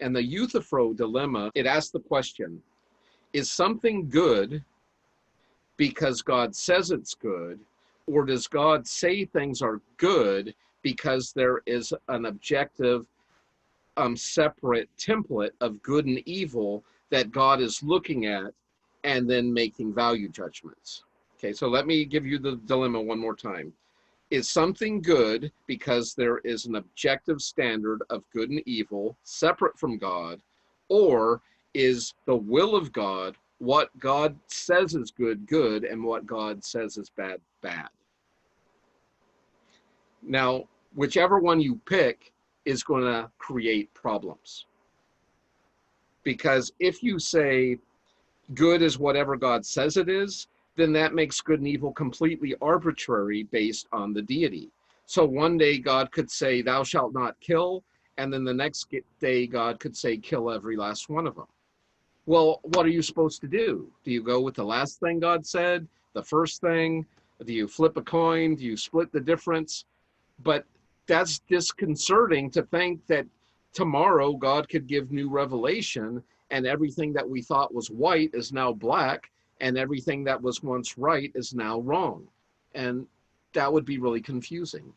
And the Euthyphro Dilemma, it asks the question, is something good because God says it's good, or does God say things are good because there is an objective, separate template of good and evil that God is looking at and then making value judgments? Okay, so let me give you the dilemma one more time. Is something good because there is an objective standard of good and evil separate from God, or is the will of God what God says is good, good, and what God says is bad, bad? Now, whichever one you pick is going to create problems. Because if you say good is whatever God says it is, then that makes good and evil completely arbitrary based on the deity. So one day God could say, thou shalt not kill, and then the next day God could say, kill every last one of them. Well, what are you supposed to do? Do you go with the last thing God said, the first thing? Do you flip a coin? Do you split the difference? But that's disconcerting to think that tomorrow God could give new revelation and everything that we thought was white is now black, and everything that was once right is now wrong. And that would be really confusing.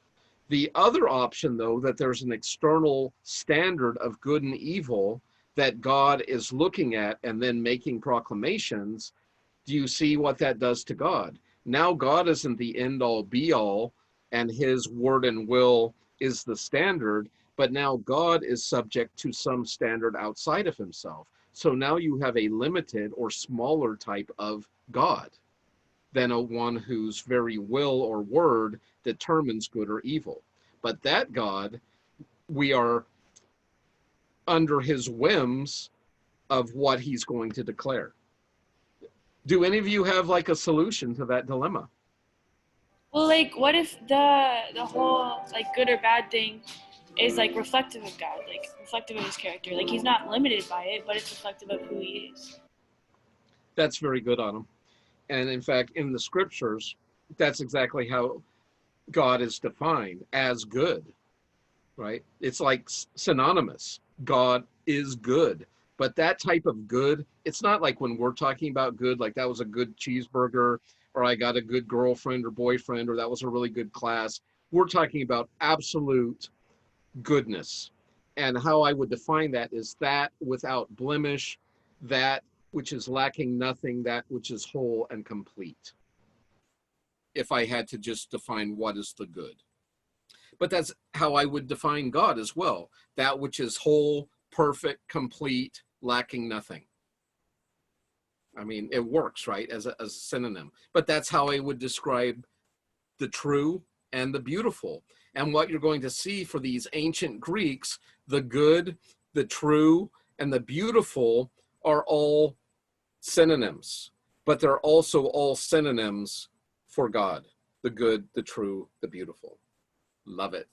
The other option, though, that there's an external standard of good and evil that God is looking at and then making proclamations, do you see what that does to God? Now God isn't the end-all be-all, and his word and will is the standard, but now God is subject to some standard outside of himself. So now you have a limited or smaller type of God than a one whose very will or word determines good or evil. But that God, we are under his whims of what he's going to declare. Do any of you have like a solution to that dilemma? Well, like, what if the whole like good or bad thing is like reflective of God, like reflective of his character? Like he's not limited by it, but it's reflective of who he is. That's very good on him. And in fact, in the scriptures, that's exactly how God is defined, as good, right? It's like synonymous. God is good. But that type of good, it's not like when we're talking about good, like that was a good cheeseburger, or I got a good girlfriend or boyfriend, or that was a really good class. We're talking about absolute goodness. And how I would define that is that without blemish, that which is lacking nothing, that which is whole and complete. If I had to just define what is the good. But that's how I would define God as well. That which is whole, perfect, complete, lacking nothing. I mean, it works, right, as a synonym. But that's how I would describe the true and the beautiful. And what you're going to see for these ancient Greeks, the good, the true, and the beautiful are all synonyms, but they're also all synonyms for God, the good, the true, the beautiful. Love it.